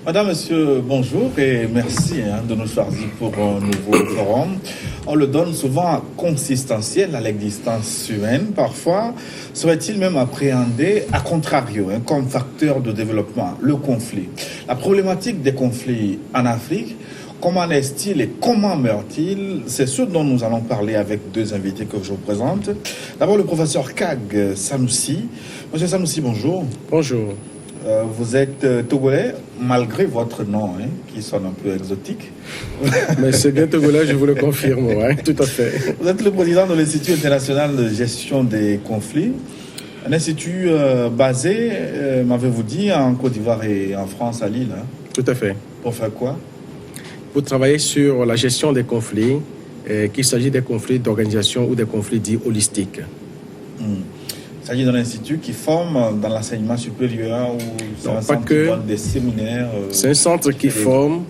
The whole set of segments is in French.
Madame, Monsieur, bonjour et merci de nous choisir pour un nouveau forum. On le donne souvent consistentiel à l'existence humaine. Parfois, serait-il même appréhendé à contrario, comme facteur de développement, le conflit. La problématique des conflits en Afrique, comment naissent-ils et comment meurent-ils? C'est ce dont nous allons parler avec deux invités que je vous présente. D'abord, le professeur Kag Sanoussi. Monsieur Sanoussi, bonjour. Bonjour. Vous êtes togolais, malgré votre nom, qui sonne un peu exotique. Mais c'est bien togolais, je vous le confirme, tout à fait. Vous êtes le président de l'Institut international de gestion des conflits, un institut basé, m'avez-vous dit, en Côte d'Ivoire et en France, à Lille. Tout à fait. Pour faire quoi? Vous travaillez sur la gestion des conflits, qu'il s'agit des conflits d'organisation ou des conflits dits holistiques. Il s'agit d'un institut qui forme dans l'enseignement supérieur ou c'est un centre qui donne des séminaires. C'est un centre qui forme,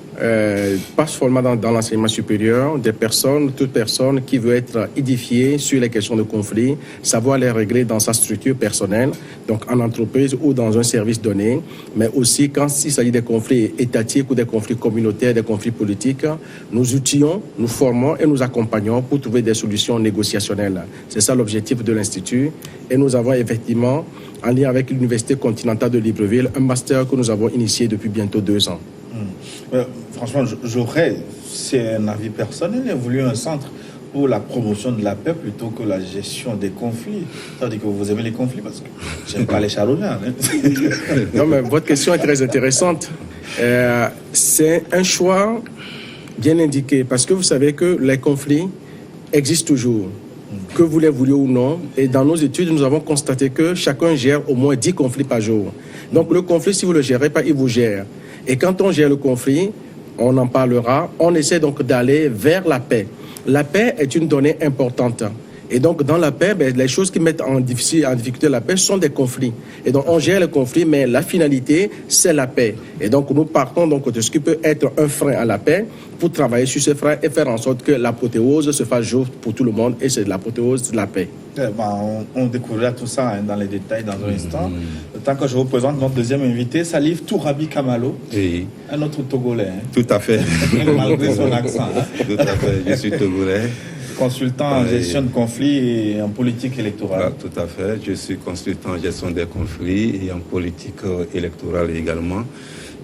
pas seulement dans l'enseignement supérieur, des personnes, toute personne qui veut être édifiée sur les questions de conflit, savoir les régler dans sa structure personnelle, donc en entreprise ou dans un service donné, mais aussi quand il s'agit des conflits étatiques ou des conflits communautaires, des conflits politiques, nous outillons, nous formons et nous accompagnons pour trouver des solutions négociationnelles. C'est ça l'objectif de l'Institut. Et nous avons effectivement, en lien avec l'Université continentale de Libreville, un master que nous avons initié depuis bientôt 2 ans. Franchement, c'est un avis personnel, j'ai voulu un centre pour la promotion de la paix plutôt que la gestion des conflits. Ça veut dire que vous aimez les conflits parce que j'aime pas les charognards. Non, mais votre question est très intéressante. C'est un choix bien indiqué parce que vous savez que les conflits existent toujours. Que vous les vouliez ou non. Et dans nos études, nous avons constaté que chacun gère au moins 10 conflits par jour. Donc le conflit, si vous ne le gérez pas, il vous gère. Et quand on gère le conflit, on en parlera, on essaie donc d'aller vers la paix. La paix est une donnée importante. Et donc, dans la paix, les choses qui mettent en difficulté la paix sont des conflits. Et donc, on gère le conflit, mais la finalité, c'est la paix. Et donc, nous partons donc de ce qui peut être un frein à la paix pour travailler sur ce frein et faire en sorte que l'apothéose se fasse jour pour tout le monde. Et c'est l'apothéose de la paix. On découvrira tout ça dans les détails dans un instant. Le temps que je vous présente notre deuxième invité, Salif Tourabi Kamalo, un autre Togolais. Tout à fait. Malgré son accent. Tout à fait, je suis Togolais. Consultant en gestion de conflits et en politique électorale. Tout à fait, je suis consultant en gestion des conflits et en politique électorale également.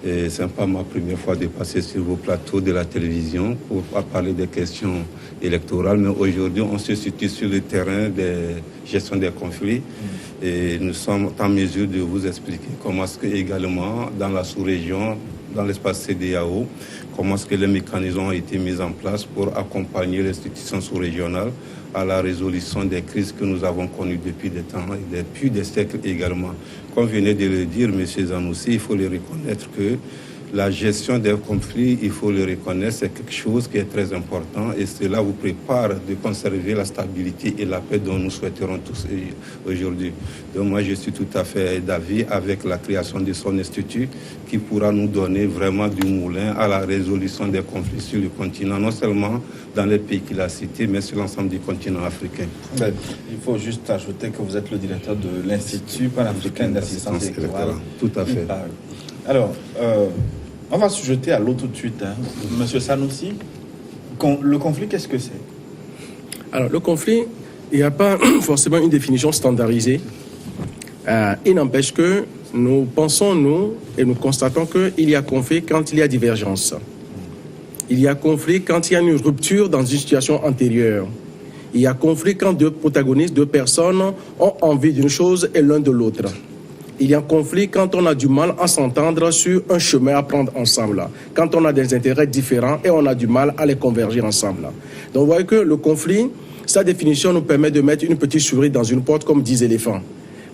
Et ce n'est pas ma première fois de passer sur vos plateaux de la télévision pour parler des questions électorales, mais aujourd'hui on se situe sur le terrain de gestion des conflits et nous sommes en mesure de vous expliquer comment est-ce que également dans la sous-région, dans l'espace CEDEAO, comment est-ce que les mécanismes ont été mis en place pour accompagner les institutions sous-régionales à la résolution des crises que nous avons connues depuis des temps et depuis des siècles également. Comme venait de le dire M. Sanoussi, il faut le reconnaître que la gestion des conflits, il faut le reconnaître, c'est quelque chose qui est très important et cela vous prépare de conserver la stabilité et la paix dont nous souhaiterons tous aujourd'hui. Donc moi, je suis tout à fait d'avis avec la création de son institut qui pourra nous donner vraiment du moulin à la résolution des conflits sur le continent, non seulement dans les pays qu'il a cités, mais sur l'ensemble du continent africain. Il faut juste ajouter que vous êtes le directeur de l'Institut panafricain d'assistance électorale. Tout à fait. Alors, on va se jeter à l'eau tout de suite. Monsieur Sanoussi, le conflit, qu'est-ce que c'est? Alors, le conflit, il n'y a pas forcément une définition standardisée. Il n'empêche que nous pensons, nous, et nous constatons qu'il y a conflit quand il y a divergence. Il y a conflit quand il y a une rupture dans une situation antérieure. Il y a conflit quand deux protagonistes, deux personnes ont envie d'une chose et l'un de l'autre. Il y a un conflit quand on a du mal à s'entendre sur un chemin à prendre ensemble. Quand on a des intérêts différents et on a du mal à les converger ensemble. Donc vous voyez que le conflit, sa définition nous permet de mettre une petite souris dans une porte comme 10 éléphants.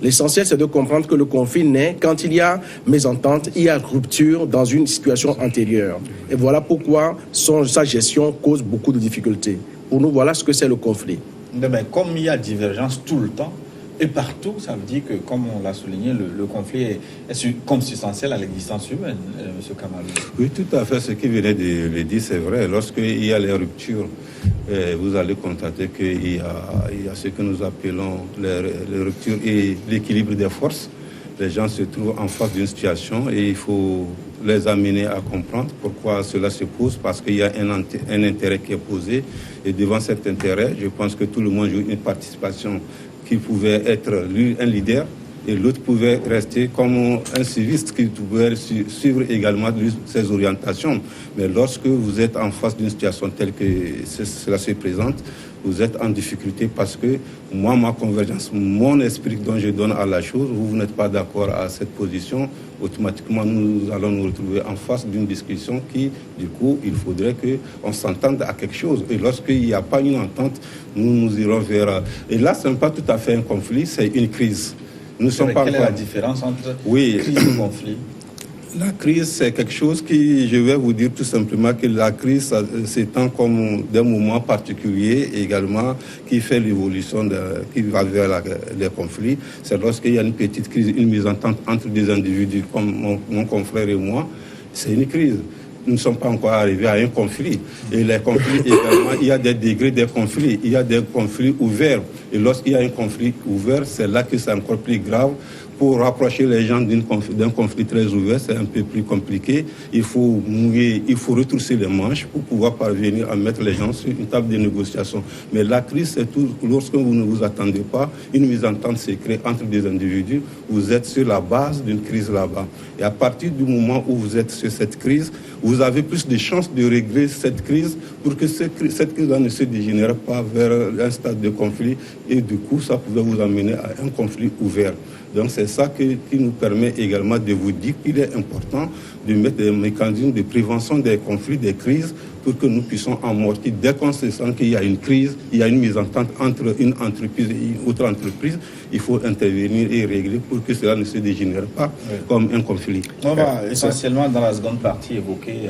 L'essentiel, c'est de comprendre que le conflit naît quand il y a mésentente, il y a rupture dans une situation antérieure. Et voilà pourquoi sa gestion cause beaucoup de difficultés. Pour nous, voilà ce que c'est le conflit. Mais comme il y a divergence tout le temps, et partout, ça veut dire que, comme on l'a souligné, le conflit est consubstantiel à l'existence humaine, M. Kamalo. Oui, tout à fait. Ce qui venait de le dire, c'est vrai. Lorsqu'il y a les ruptures, vous allez constater qu'il y a ce que nous appelons les ruptures et l'équilibre des forces. Les gens se trouvent en face d'une situation et il faut les amener à comprendre pourquoi cela se pose, parce qu'il y a un intérêt qui est posé. Et devant cet intérêt, je pense que tout le monde joue une participation qui pouvait être un leader et l'autre pouvait rester comme un civiliste qui pouvait suivre également ses orientations. Mais lorsque vous êtes en face d'une situation telle que cela se présente, vous êtes en difficulté parce que moi, ma convergence, mon esprit dont je donne à la chose, vous n'êtes pas d'accord à cette position, automatiquement nous allons nous retrouver en face d'une discussion qui, du coup, il faudrait qu'on s'entende à quelque chose. Et lorsqu'il n'y a pas une entente, nous irons vers... Et là, ce n'est pas tout à fait un conflit, c'est une crise. Nous sommes pas quelle est la différence entre crise et conflit? La crise, c'est quelque chose qui, je vais vous dire tout simplement que la crise s'étend comme d'un moment particulier également qui fait l'évolution, qui va vers les conflits. C'est lorsqu'il y a une petite crise, une mésentente entre des individus comme mon confrère et moi, c'est une crise. Nous ne sommes pas encore arrivés à un conflit. Et les conflits également, il y a des degrés des conflits. Il y a des conflits ouverts. Et lorsqu'il y a un conflit ouvert, c'est là que c'est encore plus grave. Pour rapprocher les gens d'un conflit très ouvert, c'est un peu plus compliqué. Il faut mouiller, il faut retrousser les manches pour pouvoir parvenir à mettre les gens sur une table de négociation. Mais la crise, c'est tout. Lorsque vous ne vous attendez pas, une mésentente se crée entre des individus. Vous êtes sur la base d'une crise là-bas. Et à partir du moment où vous êtes sur cette crise, vous avez plus de chances de régler cette crise pour que cette crise-là ne se dégénère pas vers un stade de conflit. Et du coup, ça pouvait vous amener à un conflit ouvert. Donc c'est ça qui nous permet également de vous dire qu'il est important de mettre des mécanismes de prévention des conflits, des crises, pour que nous puissions amortir. Dès qu'on se sent qu'il y a une crise, il y a une mésentente entre une entreprise et une autre entreprise, il faut intervenir et régler pour que cela ne se dégénère pas comme un conflit. On va essentiellement dans la seconde partie évoquer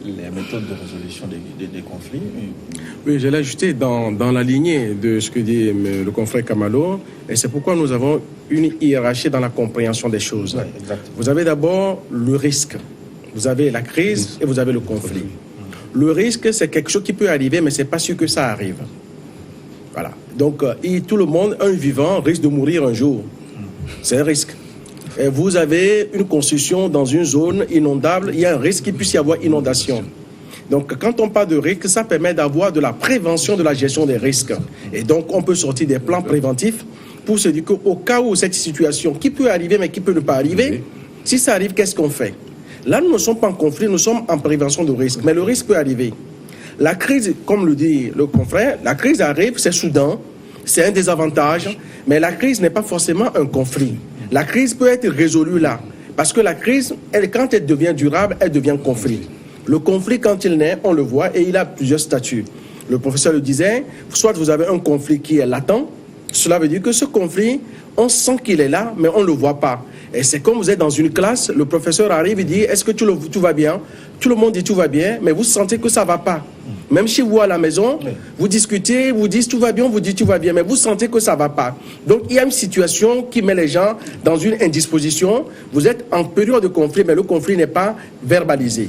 les méthodes de résolution des conflits. Oui, je l'ai ajouté dans la lignée de ce que dit le confrère Kamalo, et c'est pourquoi nous avons une hiérarchie dans la compréhension des choses. Oui, vous avez d'abord le risque, vous avez la crise et vous avez le conflit. Le risque, c'est quelque chose qui peut arriver, mais ce n'est pas sûr que ça arrive. Voilà. Donc, tout le monde, un vivant, risque de mourir un jour. C'est un risque. Et vous avez une construction dans une zone inondable, il y a un risque qu'il puisse y avoir inondation. Donc, quand on parle de risque, ça permet d'avoir de la prévention de la gestion des risques. Et donc, on peut sortir des plans préventifs pour se dire qu'au cas où cette situation, qui peut arriver, mais qui peut ne pas arriver, si ça arrive, qu'est-ce qu'on fait? Là, nous ne sommes pas en conflit, nous sommes en prévention de risque. Mais le risque peut arriver. La crise, comme le dit le confrère, la crise arrive, c'est soudain, c'est un désavantage, mais la crise n'est pas forcément un conflit. La crise peut être résolue là, parce que la crise, quand elle devient durable, elle devient conflit. Le conflit, quand il naît, on le voit, et il a plusieurs statuts. Le professeur le disait, soit vous avez un conflit qui est latent, cela veut dire que ce conflit, on sent qu'il est là, mais on ne le voit pas. Et c'est comme vous êtes dans une classe, le professeur arrive et dit, est-ce que tout va bien? Tout le monde dit tout va bien, mais vous sentez que ça ne va pas. Même chez vous à la maison, vous discutez, vous dites tout va bien, vous dites tout va bien, mais vous sentez que ça ne va pas. Donc il y a une situation qui met les gens dans une indisposition. Vous êtes en période de conflit, mais le conflit n'est pas verbalisé.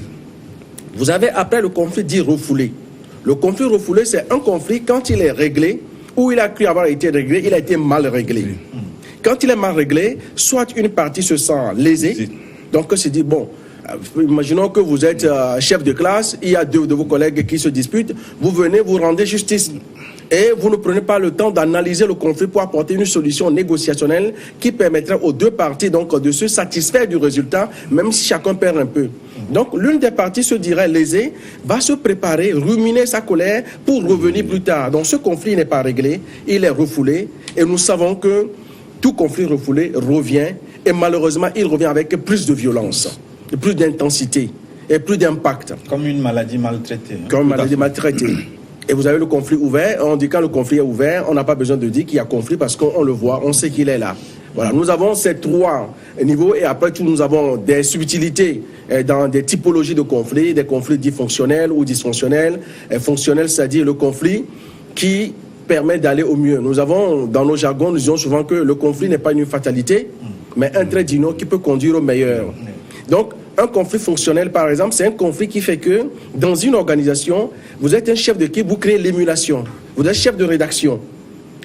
Vous avez après le conflit dit refoulé. Le conflit refoulé, c'est un conflit quand il est réglé, ou il a cru avoir été réglé, il a été mal réglé. Quand il est mal réglé, soit une partie se sent lésée, donc se dit, bon, imaginons que vous êtes chef de classe, il y a deux de vos collègues qui se disputent, vous venez, vous rendez justice. Et vous ne prenez pas le temps d'analyser le conflit pour apporter une solution négociationnelle qui permettrait aux deux parties donc, de se satisfaire du résultat, même si chacun perd un peu. Donc l'une des parties se dirait lésée, va se préparer, ruminer sa colère pour revenir plus tard. Donc ce conflit n'est pas réglé, il est refoulé, et nous savons que tout conflit refoulé revient, et malheureusement il revient avec plus de violence, plus d'intensité et plus d'impact. Comme une maladie maltraitée. Comme une maladie maltraitée. Et vous avez le conflit ouvert, on dit quand le conflit est ouvert, on n'a pas besoin de dire qu'il y a conflit parce qu'on le voit, on sait qu'il est là. Voilà, nous avons ces trois niveaux et après tout nous avons des subtilités dans des typologies de conflits, des conflits dits fonctionnels ou dysfonctionnels. Fonctionnel, c'est-à-dire le conflit qui permet d'aller au mieux. Nous avons, dans nos jargons, nous disons souvent que le conflit n'est pas une fatalité, mais un trait d'union qui peut conduire au meilleur. Donc, un conflit fonctionnel, par exemple, c'est un conflit qui fait que, dans une organisation, vous êtes un chef d'équipe, vous créez l'émulation. Vous êtes chef de rédaction.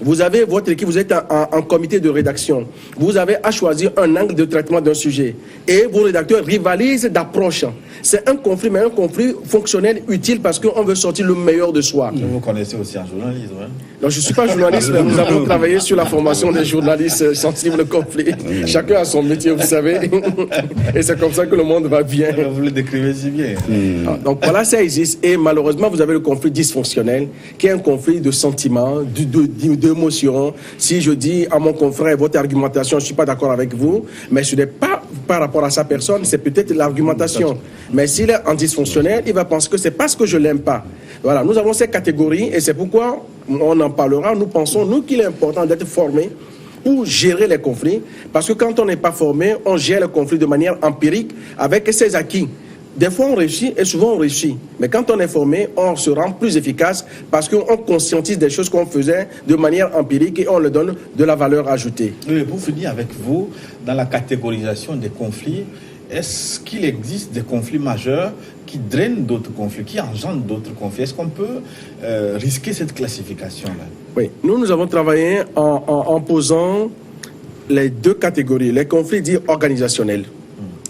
Vous avez votre équipe, vous êtes en comité de rédaction. Vous avez à choisir un angle de traitement d'un sujet. Et vos rédacteurs rivalisent d'approche. C'est un conflit, mais un conflit fonctionnel, utile, parce qu'on veut sortir le meilleur de soi. Vous connaissez aussi un journaliste, ouais? Non, je ne suis pas journaliste, mais nous avons travaillé sur la formation des journalistes sensibles au conflit. Chacun a son métier, vous savez. Et c'est comme ça que le monde va bien. Vous le décrivez si bien. Donc voilà, ça existe. Et malheureusement, vous avez le conflit dysfonctionnel, qui est un conflit de sentiments, d'émotions. Si je dis à mon confrère, votre argumentation, je ne suis pas d'accord avec vous, mais ce n'est pas par rapport à sa personne, c'est peut-être l'argumentation. Mais s'il est en dysfonctionnel, il va penser que c'est parce que je ne l'aime pas. Voilà, nous avons ces catégories et c'est pourquoi on en parlera. Nous pensons, nous, qu'il est important d'être formé pour gérer les conflits, parce que quand on n'est pas formé, on gère le conflit de manière empirique avec ses acquis. Des fois, on réussit et souvent, on réussit. Mais quand on est formé, on se rend plus efficace parce qu'on conscientise des choses qu'on faisait de manière empirique et on leur donne de la valeur ajoutée. Oui, pour finir avec vous, dans la catégorisation des conflits, est-ce qu'il existe des conflits majeurs qui drainent d'autres conflits, qui engendrent d'autres conflits? Est-ce qu'on peut risquer cette classification-là? Oui, nous avons travaillé en posant les deux catégories. Les conflits dits organisationnels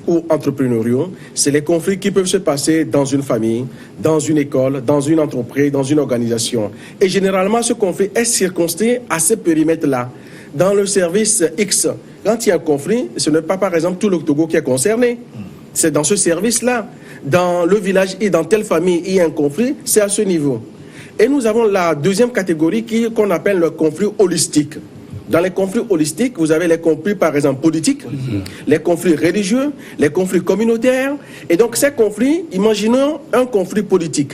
ou entrepreneuriaux, c'est les conflits qui peuvent se passer dans une famille, dans une école, dans une entreprise, dans une organisation. Et généralement, ce conflit est circonscrit à ce périmètre-là. Dans le service X, quand il y a un conflit, ce n'est pas par exemple tout le Togo qui est concerné. C'est dans ce service-là. Dans le village et dans telle famille, il y a un conflit, c'est à ce niveau. Et nous avons la deuxième catégorie qu'on appelle le conflit holistique. Dans les conflits holistiques, vous avez les conflits, par exemple, politiques, les conflits religieux, les conflits communautaires. Et donc, ces conflits, imaginons un conflit politique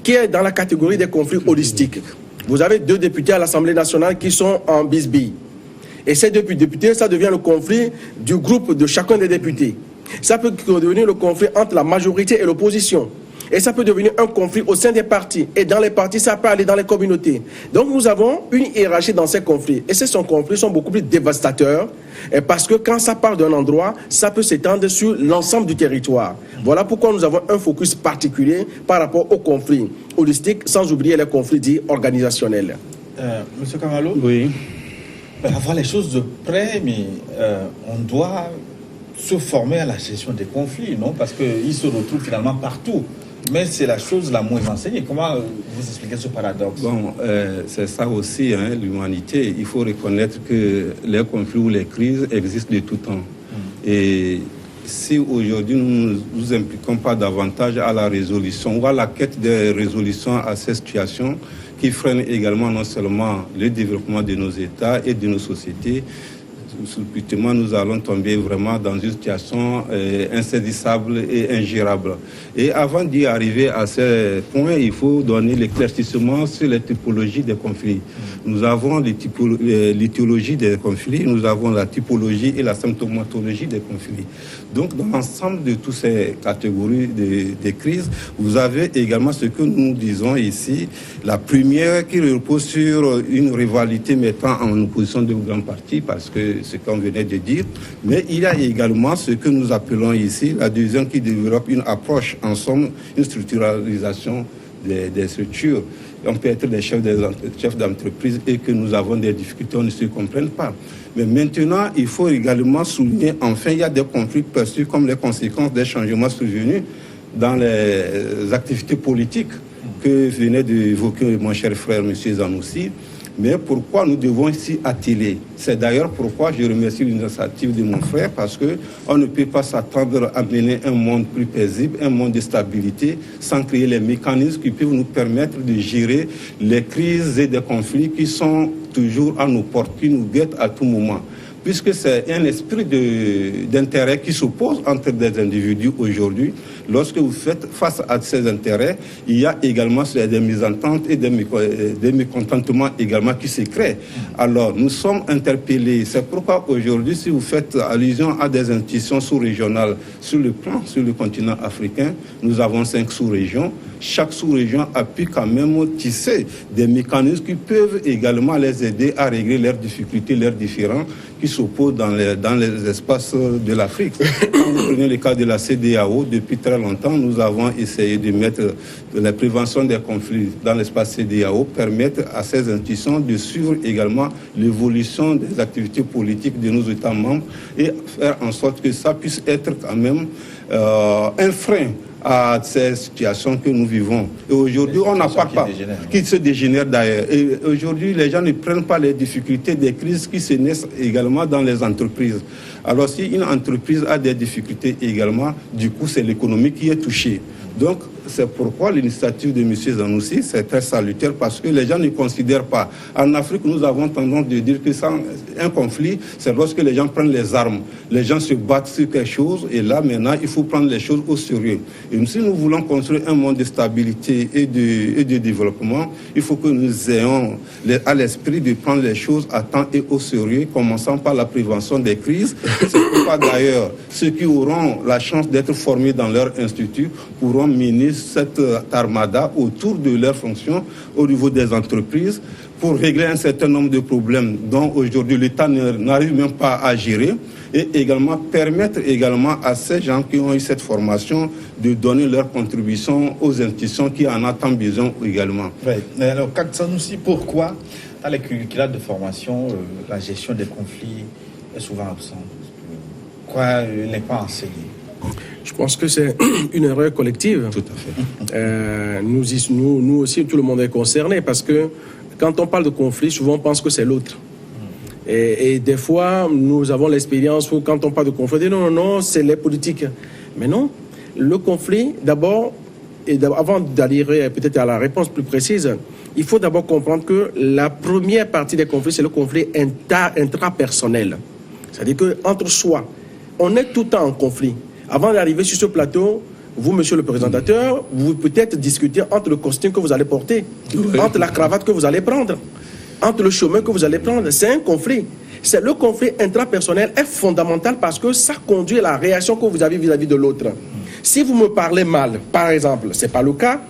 qui est dans la catégorie des conflits holistiques. Vous avez 2 députés à l'Assemblée nationale qui sont en bisbille. Et ces 2 députés, ça devient le conflit du groupe de chacun des députés. Ça peut devenir le conflit entre la majorité et l'opposition. Et ça peut devenir un conflit au sein des partis. Et dans les partis, ça peut aller dans les communautés. Donc nous avons une hiérarchie dans ces conflits. Et ces conflits sont beaucoup plus dévastateurs. Parce que quand ça part d'un endroit, ça peut s'étendre sur l'ensemble du territoire. Voilà pourquoi nous avons un focus particulier par rapport aux conflits holistiques, sans oublier les conflits dits organisationnels. Monsieur Kamalo? Oui. Avoir les choses de près, mais on doit se former à la gestion des conflits, non? Parce qu'ils se retrouvent finalement partout. Mais c'est la chose la moins enseignée. Comment vous expliquez ce paradoxe? Bon, c'est ça aussi, hein, l'humanité. Il faut reconnaître que les conflits ou les crises existent de tout temps. Et si aujourd'hui nous ne nous impliquons pas davantage à la résolution ou à la quête de résolution à ces situations qui freinent également non seulement le développement de nos États et de nos sociétés, subitement nous allons tomber vraiment dans une situation insaisissable et ingérable. Et avant d'y arriver à ce point, il faut donner l'éclaircissement sur les typologies des conflits. Nous avons l'étiologie des conflits, nous avons la typologie et la symptomatologie des conflits. Donc dans l'ensemble de toutes ces catégories de crises, vous avez également ce que nous disons ici, la première qui repose sur une rivalité mettant en opposition de grands partis, parce que ce qu'on venait de dire, mais il y a également ce que nous appelons ici la deuxième qui développe une approche, en somme, une structuralisation des structures. On peut être des chefs d'entreprise et que nous avons des difficultés, on ne se comprenne pas. Mais maintenant, il faut également souligner, enfin, il y a des conflits perçus comme les conséquences des changements survenus dans les activités politiques que venait d'évoquer mon cher frère, M. Zanoussi. Mais pourquoi nous devons s'y atteler? C'est d'ailleurs pourquoi je remercie l'initiative de mon frère, parce qu'on ne peut pas s'attendre à mener un monde plus paisible, un monde de stabilité, sans créer les mécanismes qui peuvent nous permettre de gérer les crises et des conflits qui sont toujours à nos portes, qui nous guettent à tout moment. Puisque c'est un esprit d'intérêt qui s'oppose entre des individus aujourd'hui. Lorsque vous faites face à ces intérêts, il y a également des mésententes et des mécontentements également qui se créent. Alors, nous sommes interpellés. C'est pourquoi aujourd'hui, si vous faites allusion à des institutions sous-régionales sur le continent africain, nous avons 5 sous-régions. chaque sous-région a pu quand même tisser des mécanismes qui peuvent également les aider à régler leurs difficultés, leurs différends qui s'opposent dans les espaces de l'Afrique. Quand vous prenez le cas de la CEDEAO, depuis très longtemps, nous avons essayé de mettre la prévention des conflits dans l'espace CEDEAO, permettre à ces institutions de suivre également l'évolution des activités politiques de nos États membres et faire en sorte que ça puisse être quand même un frein à ces situations que nous vivons. Et aujourd'hui, on n'a pas qui se dégénèrent d'ailleurs. Et aujourd'hui, les gens ne prennent pas les difficultés des crises qui se naissent également dans les entreprises. Alors, si une entreprise a des difficultés également, du coup, c'est l'économie qui est touchée. Donc, c'est pourquoi l'initiative de M. Zanussi, c'est très salutaire parce que les gens ne considèrent pas. En Afrique, nous avons tendance de dire que sans un conflit, c'est lorsque les gens prennent les armes. Les gens se battent sur quelque chose et là, maintenant, il faut prendre les choses au sérieux. Et si nous voulons construire un monde de stabilité et de développement, il faut que nous ayons à l'esprit de prendre les choses à temps et au sérieux, commençant par la prévention des crises. C'est pourquoi d'ailleurs, ceux qui auront la chance d'être formés dans leur institut pourront mener cette armada autour de leurs fonctions au niveau des entreprises pour régler un certain nombre de problèmes dont aujourd'hui l'État n'arrive même pas à gérer et également permettre également à ces gens qui ont eu cette formation de donner leur contribution aux institutions qui en ont tant besoin également. Oui. Alors, Katsanussi, pourquoi dans les curricula de formation, la gestion des conflits est souvent absente? Pourquoi elle n'est pas enseignée? Je pense que c'est une erreur collective. Tout à fait. Nous aussi, tout le monde est concerné parce que quand on parle de conflit, souvent on pense que c'est l'autre. Et des fois, nous avons l'expérience où quand on parle de conflit, non, c'est les politiques. Mais non, le conflit, d'abord, et avant d'aller peut-être à la réponse plus précise, il faut d'abord comprendre que la première partie des conflits, c'est le conflit intrapersonnel. C'est-à-dire qu'entre soi, on est tout le temps en conflit. Avant d'arriver sur ce plateau, vous, monsieur le présentateur, vous peut-être discuter entre le costume que vous allez porter, entre la cravate que vous allez prendre, entre le chemin que vous allez prendre. C'est un conflit. C'est le conflit intrapersonnel est fondamental parce que ça conduit à la réaction que vous avez vis-à-vis de l'autre. Si vous me parlez mal, par exemple, c'est pas le cas,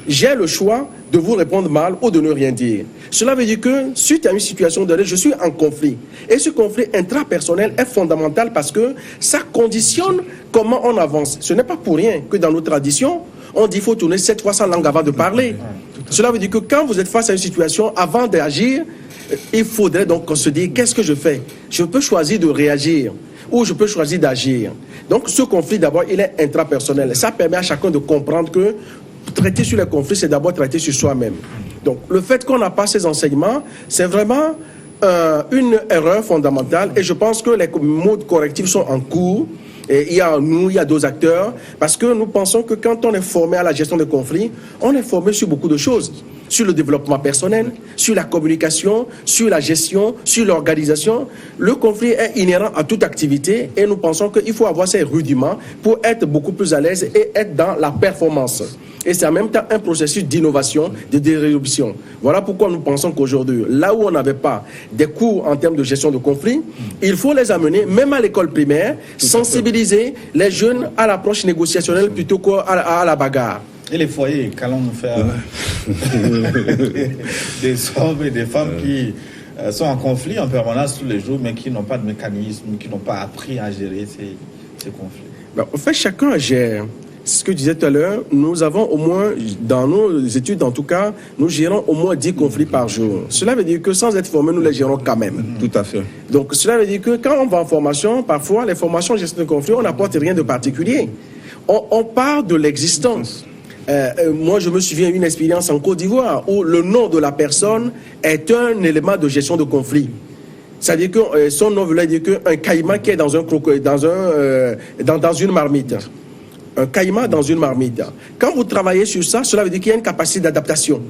j'ai le choix de vous répondre mal ou de ne rien dire. Cela veut dire que, suite à une situation donnée, je suis en conflit. Et ce conflit intrapersonnel est fondamental parce que ça conditionne comment on avance. Ce n'est pas pour rien que dans nos traditions, on dit qu'il faut tourner 7 fois sa langue avant de parler. Cela veut dire que quand vous êtes face à une situation, avant d'agir, il faudrait donc se dire, qu'est-ce que je fais? Je peux choisir de réagir ou je peux choisir d'agir. Donc ce conflit, d'abord, il est intrapersonnel. Ça permet à chacun de comprendre que traiter sur les conflits, c'est d'abord traiter sur soi-même. Donc, le fait qu'on n'a pas ces enseignements, c'est vraiment une erreur fondamentale. Et je pense que les modes correctifs sont en cours. Et il y a d'autres acteurs. Parce que nous pensons que quand on est formé à la gestion des conflits, on est formé sur beaucoup de choses. Sur le développement personnel, sur la communication, sur la gestion, sur l'organisation. Le conflit est inhérent à toute activité. Et nous pensons qu'il faut avoir ces rudiments pour être beaucoup plus à l'aise et être dans la performance. Et c'est en même temps un processus d'innovation, de déruption. Voilà pourquoi nous pensons qu'aujourd'hui, là où on n'avait pas des cours en termes de gestion de conflits, il faut les amener, même à l'école primaire, sensibiliser les jeunes à l'approche négociationnelle plutôt qu'à la bagarre. Et les foyers, qu'allons-nous faire des hommes et des femmes qui sont en conflit en permanence tous les jours, mais qui n'ont pas de mécanisme, qui n'ont pas appris à gérer ces conflits? En fait, chacun gère. Ce que je disais tout à l'heure, nous avons au moins, dans nos études en tout cas, nous gérons au moins 10 conflits par jour. Cela veut dire que sans être formés, nous les gérons quand même. Tout à fait. Donc cela veut dire que quand on va en formation, parfois les formations en gestion de conflits, on n'apporte rien de particulier. On part de l'existence. Moi, je me souviens d'une expérience en Côte d'Ivoire où le nom de la personne est un élément de gestion de conflit. C'est-à-dire que son nom veut dire qu'un caïman qui est dans une marmite. Un caïman dans une marmite. Quand vous travaillez sur ça, cela veut dire qu'il y a une capacité d'adaptation.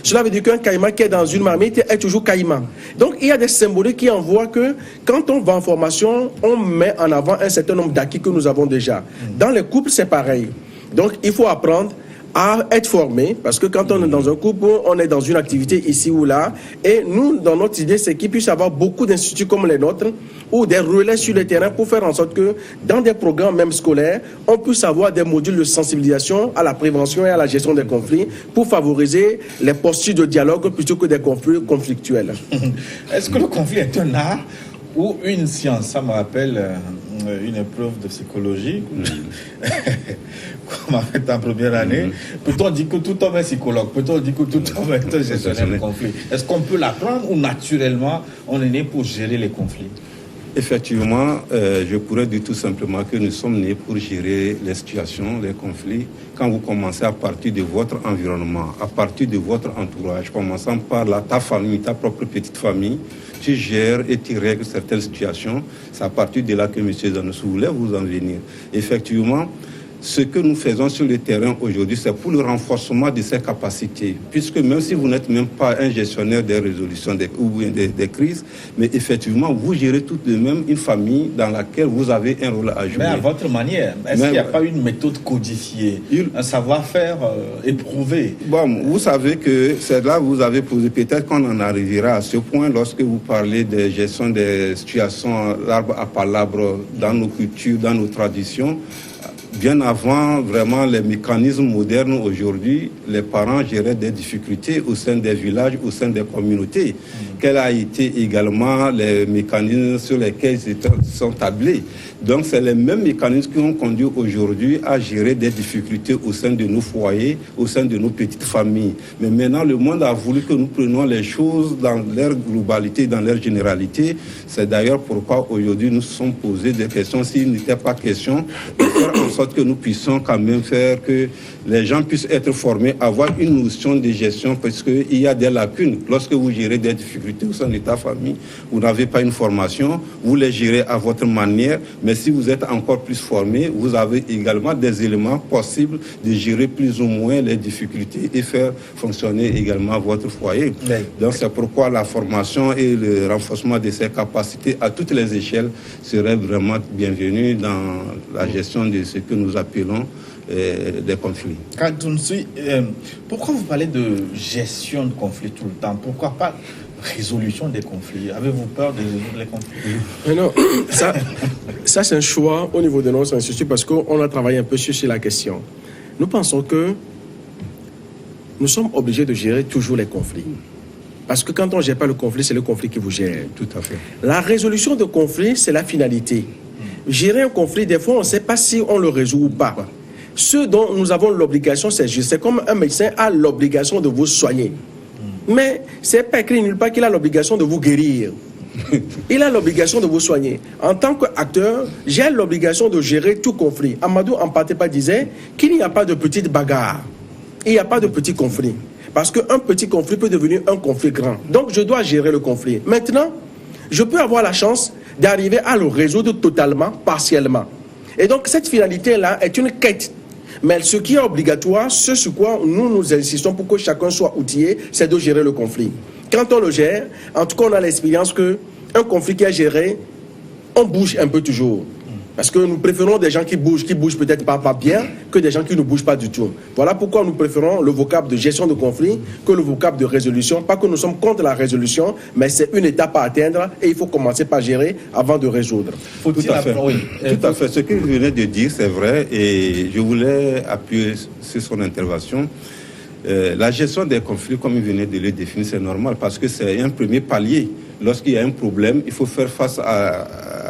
Cela veut dire qu'un caïman qui est dans une marmite est toujours caïman. Donc il y a des symboliques qui envoient que quand on va en formation, on met en avant un certain nombre d'acquis que nous avons déjà. Dans les couples, c'est pareil. Donc il faut apprendre à être formés, parce que quand on est dans un couple, on est dans une activité ici ou là, et nous, dans notre idée, c'est qu'il puisse y avoir beaucoup d'instituts comme les nôtres, ou des relais sur le terrain pour faire en sorte que, dans des programmes même scolaires, on puisse avoir des modules de sensibilisation à la prévention et à la gestion des conflits, pour favoriser les postures de dialogue plutôt que des conflits conflictuels. Est-ce que le conflit est un art ou une science? Ça me rappelle une épreuve de psychologie qu'on m'a faite en première année. Peut-on dire que tout homme est psychologue? Peut-on dire que tout homme est un gestionnaire de conflit? Est-ce qu'on peut l'apprendre ou naturellement on est né pour gérer les conflits? Effectivement, je pourrais dire tout simplement que nous sommes nés pour gérer les situations, les conflits. Quand vous commencez à partir de votre environnement, à partir de votre entourage, commençant par ta famille, ta propre petite famille, tu gères et tu règles certaines situations. C'est à partir de là que M. Zanoussou voulait vous en venir. Effectivement, ce que nous faisons sur le terrain aujourd'hui, c'est pour le renforcement de ces capacités. Puisque même si vous n'êtes même pas un gestionnaire des résolutions ou des crises, mais effectivement, vous gérez tout de même une famille dans laquelle vous avez un rôle à jouer. Mais à votre manière, est-ce qu'il n'y a pas une méthode codifiée, un savoir-faire éprouvé? Bon, vous savez que c'est là que vous avez posé, peut-être qu'on en arrivera à ce point lorsque vous parlez de gestion des situations l'arbre à palabre dans nos cultures, dans nos traditions. Bien avant vraiment les mécanismes modernes aujourd'hui, les parents géraient des difficultés au sein des villages, au sein des communautés. Quels a été également les mécanismes sur lesquels ils sont tablés. Donc c'est les mêmes mécanismes qui ont conduit aujourd'hui à gérer des difficultés au sein de nos foyers, au sein de nos petites familles. Mais maintenant le monde a voulu que nous prenions les choses dans leur globalité, dans leur généralité. C'est d'ailleurs pourquoi aujourd'hui nous sommes posés des questions s'il n'était pas question de faire en sorte que nous puissions quand même faire que les gens puissent être formés, avoir une notion de gestion, parce qu'il y a des lacunes. Lorsque vous gérez des difficultés au sein de ta famille, vous n'avez pas une formation, vous les gérez à votre manière, mais si vous êtes encore plus formé, vous avez également des éléments possibles de gérer plus ou moins les difficultés et faire fonctionner également votre foyer. Oui. Donc c'est pourquoi la formation et le renforcement de ces capacités à toutes les échelles serait vraiment bienvenu dans la gestion de ce que nous appelons des conflits. Pourquoi vous parlez de gestion de conflits tout le temps? Pourquoi pas résolution des conflits? Avez-vous peur de résoudre les conflits? Non, ça c'est un choix au niveau de notre institut parce qu'on a travaillé un peu sur la question. Nous pensons que nous sommes obligés de gérer toujours les conflits. Parce que quand on ne gère pas le conflit, c'est le conflit qui vous gère. Tout à fait. La résolution de conflit, c'est la finalité. Gérer un conflit, des fois, on ne sait pas si on le résout ou pas. Ce dont nous avons l'obligation, c'est juste. C'est comme un médecin a l'obligation de vous soigner. Mais ce n'est pas écrit nulle part qu'il a l'obligation de vous guérir. Il a l'obligation de vous soigner. En tant qu'acteur, j'ai l'obligation de gérer tout conflit. Amadou Ampatepa disait qu'il n'y a pas de petite bagarre. Il n'y a pas de petit conflit. Parce qu'un petit conflit peut devenir un conflit grand. Donc je dois gérer le conflit. Maintenant, je peux avoir la chance d'arriver à le résoudre totalement, partiellement. Et donc cette finalité-là est une quête. Mais ce qui est obligatoire, ce sur quoi nous insistons pour que chacun soit outillé, c'est de gérer le conflit. Quand on le gère, en tout cas on a l'expérience qu'un conflit qui est géré, on bouge un peu toujours. Parce que nous préférons des gens qui bougent peut-être pas bien, que des gens qui ne bougent pas du tout. Voilà pourquoi nous préférons le vocable de gestion de conflit que le vocable de résolution. Pas que nous sommes contre la résolution, mais c'est une étape à atteindre et il faut commencer par gérer avant de résoudre. Tout à fait. Tout à fait. Ce que vous venez de dire, c'est vrai, et je voulais appuyer sur son intervention. La gestion des conflits, comme il venait de le définir, c'est normal parce que c'est un premier palier. Lorsqu'il y a un problème, il faut faire face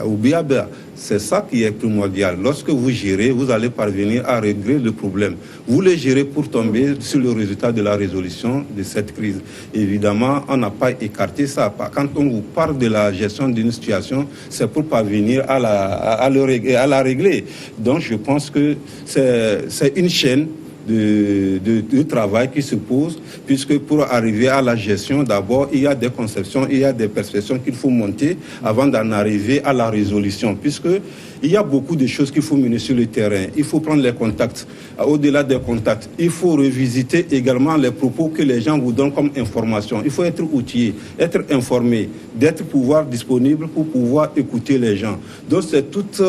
au biaba. C'est ça qui est primordial. Lorsque vous gérez, vous allez parvenir à régler le problème. Vous le gérez pour tomber sur le résultat de la résolution de cette crise. Évidemment, on n'a pas écarté ça. Quand on vous parle de la gestion d'une situation, c'est pour parvenir à la régler. Donc, je pense que c'est une chaîne de travail qui se pose, puisque pour arriver à la gestion, d'abord, il y a des conceptions, il y a des perceptions qu'il faut monter avant d'en arriver à la résolution, puisque il y a beaucoup de choses qu'il faut mener sur le terrain. Il faut prendre les contacts. Au-delà des contacts, il faut revisiter également les propos que les gens vous donnent comme information. Il faut être outillé, être informé, d'être pouvoir disponible pour pouvoir écouter les gens. Donc c'est toute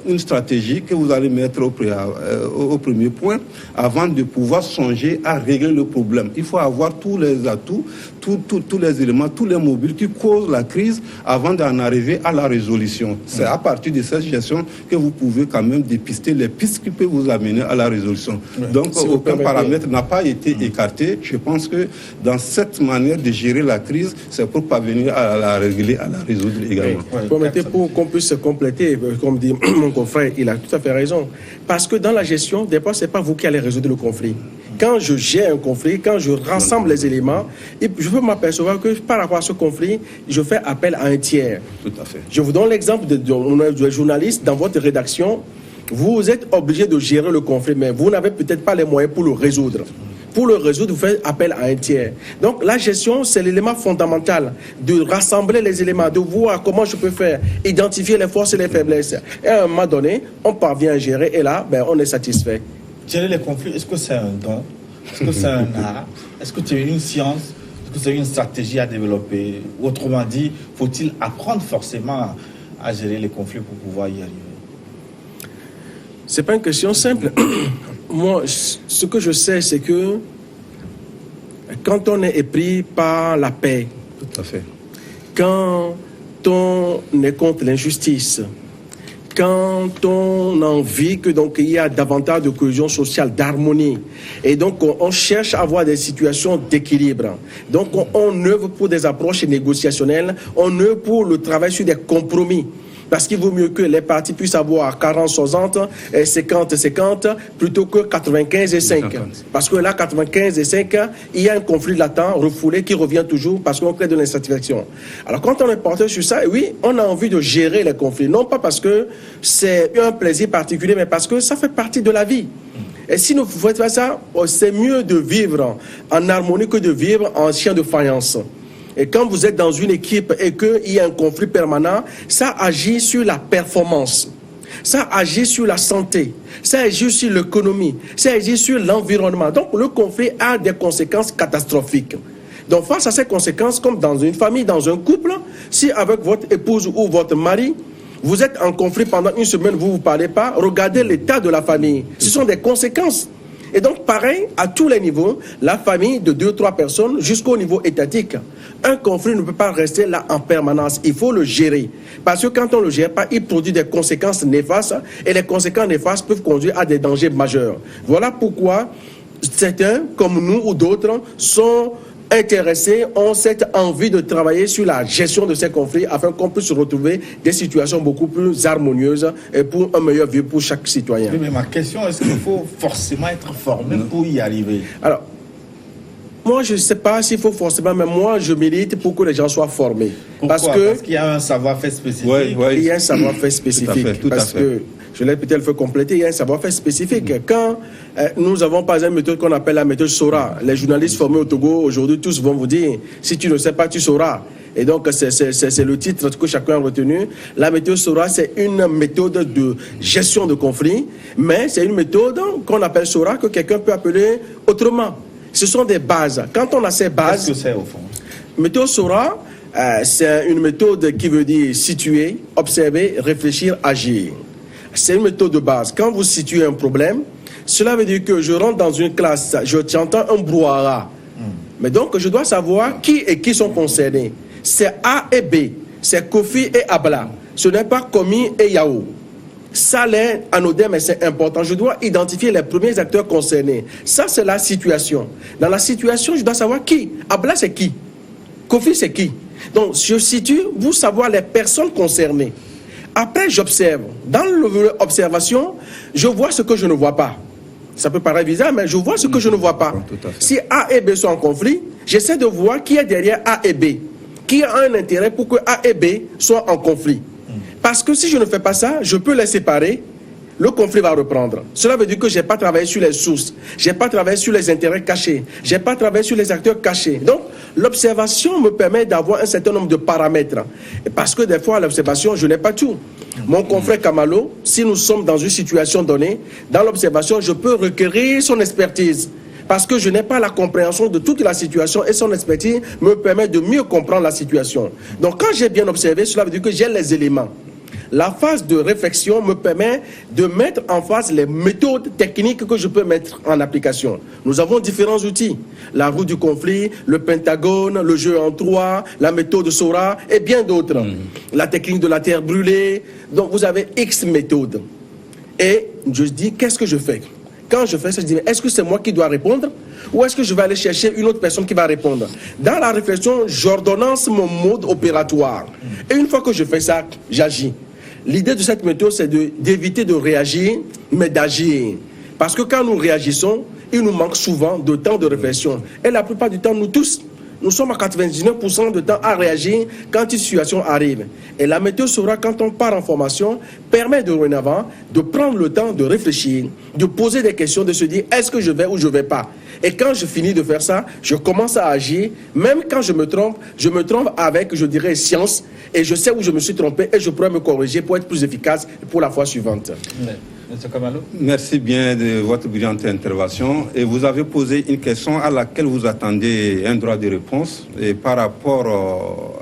une stratégie que vous allez mettre au premier point avant de pouvoir songer à régler le problème. Il faut avoir tous les atouts, tous les éléments, tous les mobiles qui causent la crise avant d'en arriver à la résolution. C'est à partir de cette gestion que vous pouvez quand même dépister les pistes qui peuvent vous amener à la résolution. Donc aucun paramètre n'a pas été écarté. Je pense que dans cette manière de gérer la crise, c'est pour parvenir à la régler, à la résoudre également. Permettez pour qu'on puisse se compléter, comme dit mon confrère, il a tout à fait raison. Parce que dans la gestion, des fois, ce n'est pas vous qui allez résoudre le conflit. Quand je gère un conflit, quand je rassemble les éléments, je peux m'apercevoir que par rapport à ce conflit, je fais appel à un tiers. Tout à fait. Je vous donne l'exemple de journaliste dans votre rédaction. Vous êtes obligé de gérer le conflit, mais vous n'avez peut-être pas les moyens pour le résoudre. Pour le résoudre, vous faites appel à un tiers. Donc la gestion, c'est l'élément fondamental de rassembler les éléments, de voir comment je peux faire, identifier les forces et les faiblesses. Et à un moment donné, on parvient à gérer et là, on est satisfait. Gérer les conflits, est-ce que c'est un don? Est-ce que c'est un art? Est-ce que c'est une science? Est-ce que c'est une stratégie à développer? Autrement dit, faut-il apprendre forcément à gérer les conflits pour pouvoir y arriver? C'est pas une question simple. Moi, ce que je sais, c'est que quand on est épris par la paix, tout à fait. Quand on est contre l'injustice, quand on a envie que donc il y a davantage de cohésion sociale, d'harmonie, et donc on cherche à avoir des situations d'équilibre. Donc on œuvre pour des approches négociationnelles, on œuvre pour le travail sur des compromis. Parce qu'il vaut mieux que les partis puissent avoir 40-60, 50-50, plutôt que 95-5. Parce que là, 95-5, il y a un conflit latent, refoulé, qui revient toujours parce qu'on crée de l'insatisfaction. Alors quand on est porté sur ça, oui, on a envie de gérer les conflits. Non pas parce que c'est un plaisir particulier, mais parce que ça fait partie de la vie. Et si nous faisons ça, c'est mieux de vivre en harmonie que de vivre en chien de faïence. Et quand vous êtes dans une équipe et qu'il y a un conflit permanent, ça agit sur la performance, ça agit sur la santé, ça agit sur l'économie, ça agit sur l'environnement. Donc le conflit a des conséquences catastrophiques. Donc face à ces conséquences, comme dans une famille, dans un couple, si avec votre épouse ou votre mari, vous êtes en conflit pendant une semaine, vous ne vous parlez pas, regardez l'état de la famille. Ce sont des conséquences. Et donc, pareil, à tous les niveaux, la famille de 2-3 personnes jusqu'au niveau étatique. Un conflit ne peut pas rester là en permanence. Il faut le gérer. Parce que quand on ne le gère pas, il produit des conséquences néfastes. Et les conséquences néfastes peuvent conduire à des dangers majeurs. Voilà pourquoi certains, comme nous ou d'autres, sont intéressés, ont cette envie de travailler sur la gestion de ces conflits afin qu'on puisse retrouver des situations beaucoup plus harmonieuses et pour un meilleur vivre pour chaque citoyen. Oui, mais ma question, est-ce qu'il faut forcément être formé pour y arriver? Alors, moi, je ne sais pas s'il faut forcément, mais moi, je milite pour que les gens soient formés. Pourquoi? Parce qu'il y a un savoir-faire spécifique. Il y a un savoir-faire spécifique. Tout à fait. Je l'ai peut-être fait compléter, il y a un savoir-faire spécifique. Quand nous avons par exemple une méthode qu'on appelle la méthode SORA, les journalistes formés au Togo, aujourd'hui, tous vont vous dire, si tu ne sais pas, tu sauras. Et donc, c'est le titre que chacun a retenu. La méthode SORA, c'est une méthode de gestion de conflits, mais c'est une méthode qu'on appelle SORA, que quelqu'un peut appeler autrement. Ce sont des bases. Quand on a ces bases... Qu'est-ce que c'est au fond? Méthode SORA, c'est une méthode qui veut dire situer, observer, réfléchir, agir. C'est une méthode de base. Quand vous situez un problème, cela veut dire que je rentre dans une classe, j'entends un brouhaha. Mais donc, je dois savoir qui et qui sont concernés. C'est A et B. C'est Kofi et Abla. Ce n'est pas Komi et Yao. Ça l'est anodin, mais c'est important. Je dois identifier les premiers acteurs concernés. Ça, c'est la situation. Dans la situation, je dois savoir qui. Abla, c'est qui? Kofi, c'est qui? Donc, je situe, vous savoir les personnes concernées. Après, j'observe. Dans l'observation, je vois ce que je ne vois pas. Ça peut paraître bizarre, mais je vois ce que je ne vois pas. Si A et B sont en conflit, j'essaie de voir qui est derrière A et B. Qui a un intérêt pour que A et B soient en conflit. Parce que si je ne fais pas ça, je peux les séparer, le conflit va reprendre. Cela veut dire que je n'ai pas travaillé sur les sources, je n'ai pas travaillé sur les intérêts cachés, je n'ai pas travaillé sur les acteurs cachés. Donc, l'observation me permet d'avoir un certain nombre de paramètres. Et parce que des fois, à l'observation, je n'ai pas tout. Mon confrère Kamalo, si nous sommes dans une situation donnée, dans l'observation, je peux requérir son expertise. Parce que je n'ai pas la compréhension de toute la situation et son expertise me permet de mieux comprendre la situation. Donc quand j'ai bien observé, cela veut dire que j'ai les éléments. La phase de réflexion me permet de mettre en face les méthodes techniques que je peux mettre en application. Nous avons différents outils. La roue du conflit, le pentagone, le jeu en trois, la méthode Sora et bien d'autres. La technique de la terre brûlée. Donc vous avez X méthodes. Et je dis, qu'est-ce que je fais ? Quand je fais ça, je dis, est-ce que c'est moi qui dois répondre ou est-ce que je vais aller chercher une autre personne qui va répondre? Dans la réflexion, j'ordonnance mon mode opératoire. Et une fois que je fais ça, j'agis. L'idée de cette méthode, c'est d'éviter de réagir, mais d'agir. Parce que quand nous réagissons, il nous manque souvent de temps de réflexion. Et la plupart du temps, nous tous, nous sommes à 99% de temps à réagir quand une situation arrive. Et la méthode Sora, quand on part en formation, permet dorénavant de prendre le temps de réfléchir, de poser des questions, de se dire est-ce que je vais ou je ne vais pas. Et quand je finis de faire ça, je commence à agir. Même quand je me trompe avec, je dirais, science. Et je sais où je me suis trompé et je pourrais me corriger pour être plus efficace pour la fois suivante. Monsieur Kamalo. Merci bien de votre brillante intervention. Et vous avez posé une question à laquelle vous attendez un droit de réponse et par rapport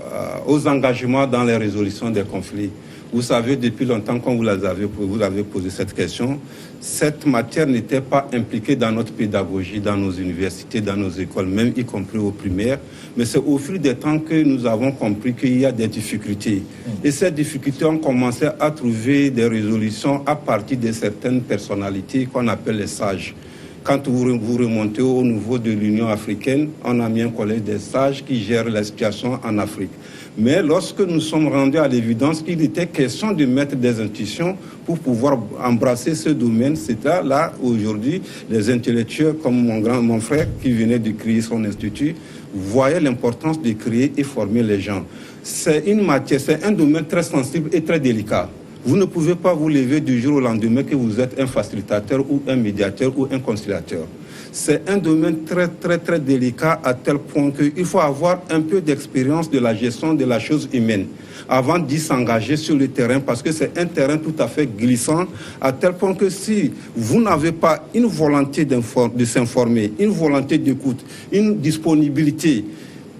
aux engagements dans les résolutions des conflits. Vous savez, depuis longtemps, quand vous avez posé cette question, cette matière n'était pas impliquée dans notre pédagogie, dans nos universités, dans nos écoles, même y compris aux primaires. Mais c'est au fil des temps que nous avons compris qu'il y a des difficultés. Et ces difficultés ont commencé à trouver des résolutions à partir de certaines personnalités qu'on appelle les sages. Quand vous remontez au niveau de l'Union africaine, on a mis un collège des sages qui gère la situation en Afrique. Mais lorsque nous sommes rendus à l'évidence qu'il était question de mettre des institutions pour pouvoir embrasser ce domaine, c'est là aujourd'hui, les intellectuels comme mon frère qui venait de créer son institut, voyaient l'importance de créer et former les gens. C'est une matière, c'est un domaine très sensible et très délicat. Vous ne pouvez pas vous lever du jour au lendemain que vous êtes un facilitateur ou un médiateur ou un conciliateur. C'est un domaine très, très, très délicat à tel point qu'il faut avoir un peu d'expérience de la gestion de la chose humaine avant d'y s'engager sur le terrain parce que c'est un terrain tout à fait glissant à tel point que si vous n'avez pas une volonté de s'informer, une volonté d'écoute, une disponibilité,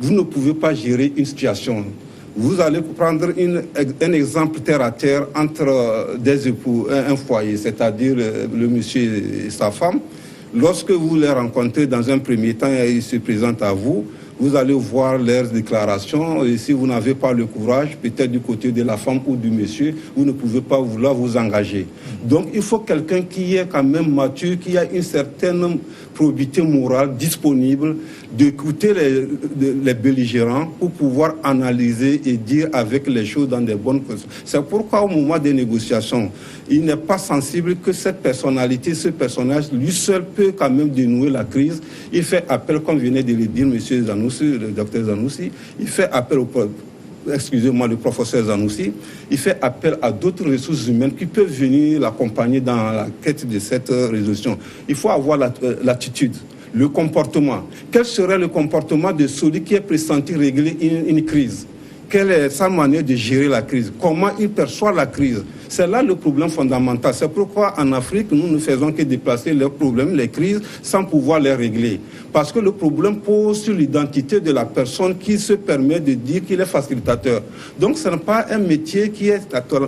vous ne pouvez pas gérer une situation. Vous allez prendre un exemple terre à terre entre des époux, un foyer, c'est-à-dire le monsieur et sa femme. Lorsque vous les rencontrez dans un premier temps et ils se présentent à vous, vous allez voir leurs déclarations et si vous n'avez pas le courage, peut-être du côté de la femme ou du monsieur, vous ne pouvez pas vouloir vous engager. Donc il faut quelqu'un qui est quand même mature, qui a une certaine probité morale disponible, d'écouter les belligérants pour pouvoir analyser et dire avec les choses dans des bonnes conditions. C'est pourquoi au moment des négociations, il n'est pas sensible que cette personnalité, ce personnage, lui seul peut quand même dénouer la crise. Il fait appel, comme venait de le dire M. Zanussi, le docteur Zanussi, il fait appel le professeur Zanussi, il fait appel à d'autres ressources humaines qui peuvent venir l'accompagner dans la quête de cette résolution. Il faut avoir l'attitude, le comportement. Quel serait le comportement de celui qui est pressenti régler une crise? Quelle est sa manière de gérer la crise? Comment il perçoit la crise? C'est là le problème fondamental. C'est pourquoi en Afrique, nous ne faisons que déplacer leurs problèmes, les crises, sans pouvoir les régler. Parce que le problème pose sur l'identité de la personne qui se permet de dire qu'il est facilitateur. Donc ce n'est pas un métier qui est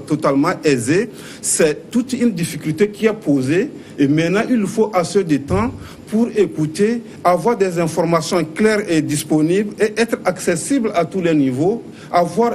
totalement aisé. C'est toute une difficulté qui est posée. Et maintenant, il faut assez de temps pour écouter, avoir des informations claires et disponibles et être accessible à tous les niveaux, avoir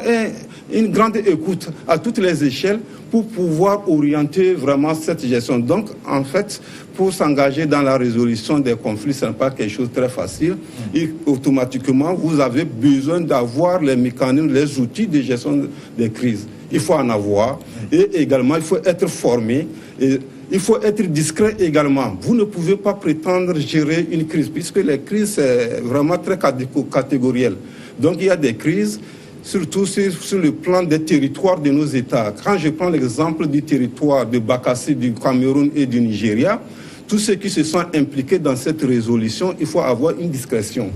une grande écoute à toutes les échelles pour pouvoir orienter vraiment cette gestion. Donc, en fait, pour s'engager dans la résolution des conflits, ce n'est pas quelque chose de très facile. Et automatiquement, vous avez besoin d'avoir les mécanismes, les outils de gestion des crises. Il faut en avoir. Et également, il faut être formé. Et il faut être discret également. Vous ne pouvez pas prétendre gérer une crise, puisque les crises, c'est vraiment très catégoriel. Donc, il y a des crises. surtout sur le plan des territoires de nos États. Quand je prends l'exemple du territoire de Bakassi, du Cameroun et du Nigeria, tous ceux qui se sont impliqués dans cette résolution, il faut avoir une discrétion.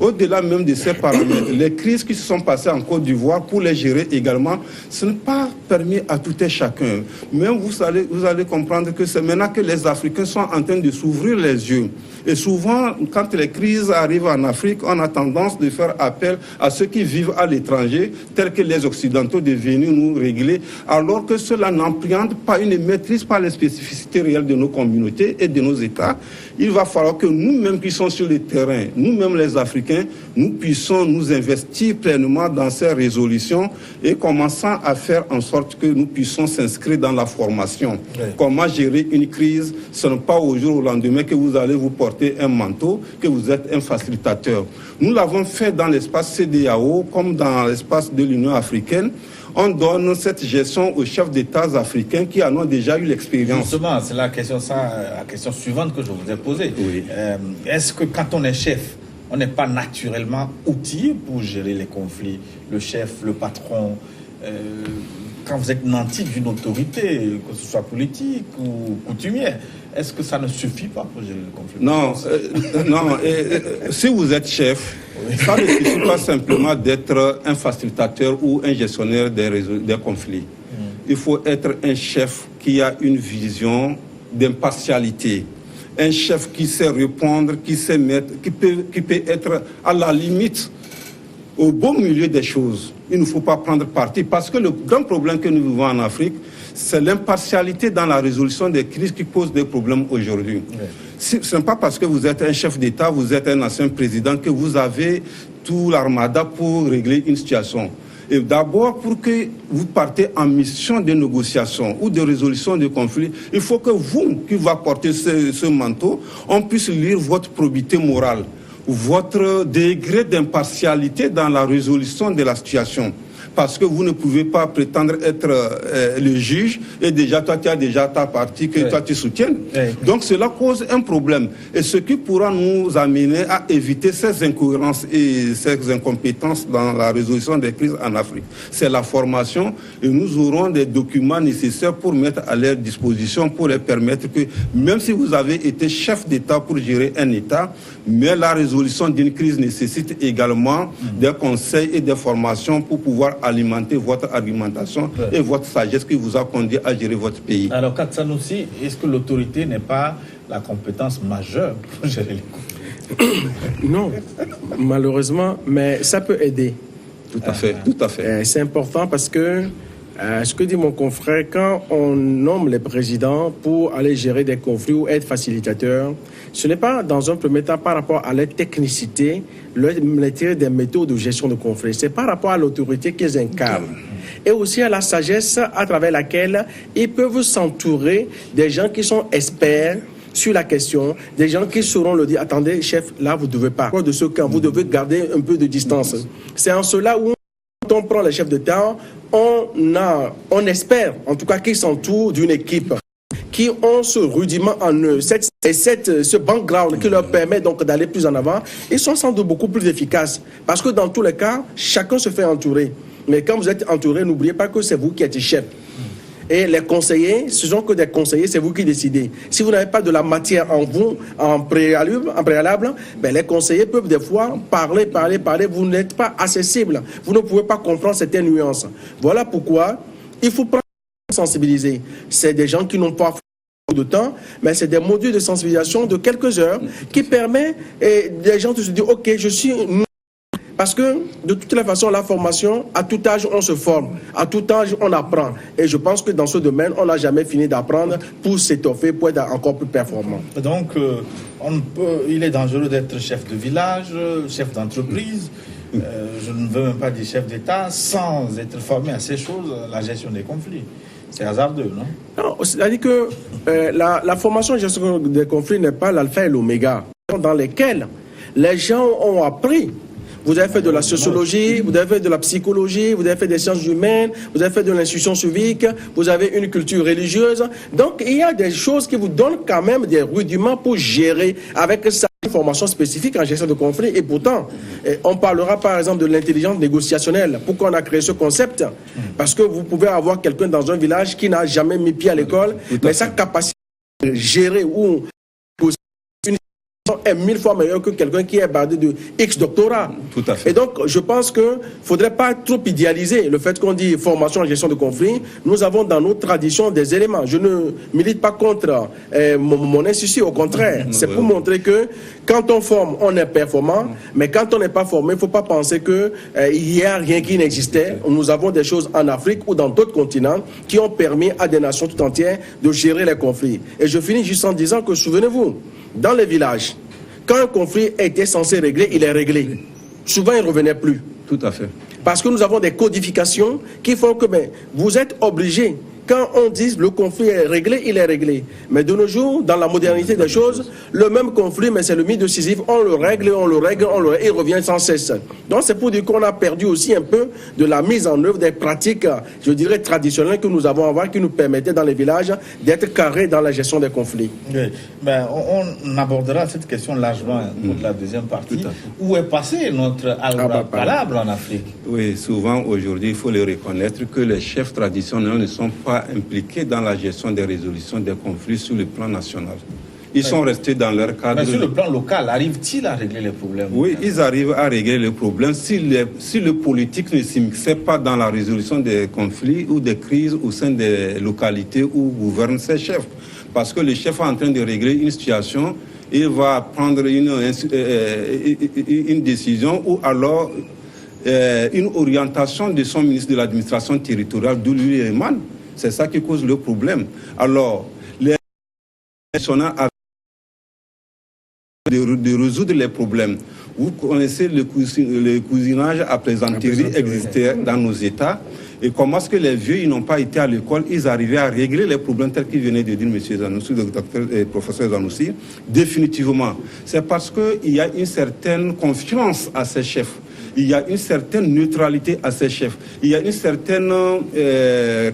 Au-delà même de ces paramètres, les crises qui se sont passées en Côte d'Ivoire, pour les gérer également, ce n'est pas permis à tout et chacun. Mais vous allez comprendre que c'est maintenant que les Africains sont en train de s'ouvrir les yeux. Et souvent, quand les crises arrivent en Afrique, on a tendance de faire appel à ceux qui vivent à l'étranger, tels que les Occidentaux de venir nous régler, alors que cela n'emprunte pas une maîtrise par les spécificités réelles de nos communautés et de nos États. Il va falloir que nous-mêmes qui sommes sur le terrain, nous-mêmes les Africains, nous puissions nous investir pleinement dans ces résolutions et commençant à faire en sorte que nous puissions s'inscrire dans la formation. Oui. Comment gérer une crise, ce n'est pas au jour au lendemain que vous allez vous porter un manteau, que vous êtes un facilitateur. Nous l'avons fait dans l'espace CEDEAO comme dans l'espace de l'Union africaine. On donne cette gestion aux chefs d'État africains qui en ont déjà eu l'expérience. Justement, c'est la question suivante que je vous ai posée. Oui. Est-ce que quand on est chef, on n'est pas naturellement outillé pour gérer les conflits? Le chef, le patron, quand vous êtes nanti d'une autorité, que ce soit politique ou coutumière, est-ce que ça ne suffit pas pour gérer le conflit? Non, non. Si vous êtes chef, ça ne suffit pas simplement d'être un facilitateur ou un gestionnaire des conflits. Il faut être un chef qui a une vision d'impartialité. Un chef qui sait répondre, qui sait mettre, qui peut être à la limite, au beau milieu des choses. Il ne faut pas prendre parti, parce que le grand problème que nous vivons en Afrique, c'est l'impartialité dans la résolution des crises qui pose des problèmes aujourd'hui. Oui. Ce n'est pas parce que vous êtes un chef d'État, vous êtes un ancien président, que vous avez tout l'armada pour régler une situation. Et d'abord, pour que vous partez en mission de négociation ou de résolution de conflit, il faut que vous, qui va porter ce manteau, on puisse lire votre probité morale, votre degré d'impartialité dans la résolution de la situation. Parce que vous ne pouvez pas prétendre être le juge et déjà toi tu as déjà ta partie que toi tu soutiens. Donc cela cause un problème. Et ce qui pourra nous amener à éviter ces incohérences et ces incompétences dans la résolution des crises en Afrique, c'est la formation, et nous aurons des documents nécessaires pour mettre à leur disposition, pour les permettre que même si vous avez été chef d'État pour gérer un État, mais la résolution d'une crise nécessite également des conseils et des formations pour pouvoir alimenter votre argumentation et votre sagesse qui vous a conduit à gérer votre pays. Alors, Katsanusi, est-ce que l'autorité n'est pas la compétence majeure pour gérer les conflits? Non, malheureusement, mais ça peut aider. Tout à fait, tout à fait. C'est important parce que, ce que dit mon confrère, quand on nomme les présidents pour aller gérer des conflits ou être facilitateur, ce n'est pas dans un premier temps par rapport à leur technicité, leur des méthodes de gestion de conflits. C'est par rapport à l'autorité qu'ils incarnent. Et aussi à la sagesse à travers laquelle ils peuvent s'entourer des gens qui sont experts sur la question, des gens qui sauront le dire, attendez, chef, là, vous ne devez pas. De ce camp, vous devez garder un peu de distance. C'est en cela où, quand on prend les chefs d'État, on espère, en tout cas, qu'ils s'entourent d'une équipe qui ont ce rudiment en eux, ce background qui leur permet donc d'aller plus en avant. Ils sont sans doute beaucoup plus efficaces. Parce que dans tous les cas, chacun se fait entourer. Mais quand vous êtes entouré, n'oubliez pas que c'est vous qui êtes chef. Et les conseillers, ce sont que des conseillers, c'est vous qui décidez. Si vous n'avez pas de la matière en vous, en préalable, ben les conseillers peuvent des fois parler, vous n'êtes pas accessible. Vous ne pouvez pas comprendre certaines nuances. Voilà pourquoi il faut prendre sensibiliser. C'est des gens qui n'ont pas de temps, mais c'est des modules de sensibilisation de quelques heures qui permettent des gens de se dire, ok, je suis... Parce que, de toute la façon, la formation, à tout âge, on se forme. À tout âge, on apprend. Et je pense que dans ce domaine, on n'a jamais fini d'apprendre pour s'étoffer, pour être encore plus performant. Donc, il est dangereux d'être chef de village, chef d'entreprise. Je ne veux même pas dire chef d'État, sans être formé à ces choses, la gestion des conflits. C'est hasardeux, non? Non, c'est-à-dire que la formation en gestion des conflits n'est pas l'alpha et l'oméga, dans lesquels les gens ont appris. Vous avez fait de la sociologie, vous avez fait de la psychologie, vous avez fait des sciences humaines, vous avez fait de l'instruction civique, vous avez une culture religieuse. Donc, il y a des choses qui vous donnent quand même des rudiments pour gérer avec ça. une formation spécifique en gestion de conflits et pourtant, on parlera par exemple de l'intelligence négociationnelle. Pourquoi on a créé ce concept? Parce que vous pouvez avoir quelqu'un dans un village qui n'a jamais mis pied à l'école, mais sa capacité de gérer ou est 1000 fois meilleur que quelqu'un qui est bardé de X doctorat. Tout à fait. Et donc, je pense qu'il ne faudrait pas trop idéaliser le fait qu'on dit formation en gestion de conflit. Nous avons dans nos traditions des éléments. Je ne milite pas contre mon institut, au contraire. C'est pour montrer que quand on forme, on est performant, mais quand on n'est pas formé, il ne faut pas penser qu'il n'y a rien qui n'existait. Nous avons des choses en Afrique ou dans d'autres continents qui ont permis à des nations tout entières de gérer les conflits. Et je finis juste en disant que, souvenez-vous, dans les villages, quand un conflit était censé régler, il est réglé. Souvent, il ne revenait plus. Tout à fait. Parce que nous avons des codifications qui font que vous êtes obligés. Quand on dit le conflit est réglé, il est réglé. Mais de nos jours, dans la modernité des choses, le même conflit, mais c'est le mythe de Sisyphe, on le règle, on le règle, et il revient sans cesse. Donc c'est pour dire qu'on a perdu aussi un peu de la mise en œuvre des pratiques, je dirais, traditionnelles que nous avons avant, qui nous permettaient dans les villages d'être carrés dans la gestion des conflits. Oui, ben, on abordera cette question largement pour la deuxième partie. Où est passé notre palabre en Afrique? Oui, souvent aujourd'hui, il faut le reconnaître que les chefs traditionnels ne sont pas impliqués dans la gestion des résolutions des conflits sur le plan national. Ils sont restés dans leur cadre. Mais sur le plan local, arrivent-ils à régler les problèmes? Oui, ils arrivent à régler les problèmes si le politique ne s'immisce pas dans la résolution des conflits ou des crises au sein des localités où gouvernent ces chefs. Parce que le chef est en train de régler une situation, il va prendre une décision ou alors une orientation de son ministre de l'administration territoriale d'où lui émane. C'est ça qui cause le problème. Alors, les nationaux de résoudre les problèmes. Vous connaissez le cousinage à plaisanterie existait dans nos États. Et comment est-ce que les vieux, ils n'ont pas été à l'école, ils arrivaient à régler les problèmes tels qu'ils venaient de dire M. Zanoussi, le docteur et professeur Zanoussi? Définitivement. C'est parce qu'il y a une certaine confiance à ces chefs. Il y a une certaine neutralité à ces chefs. Il y a une certaine,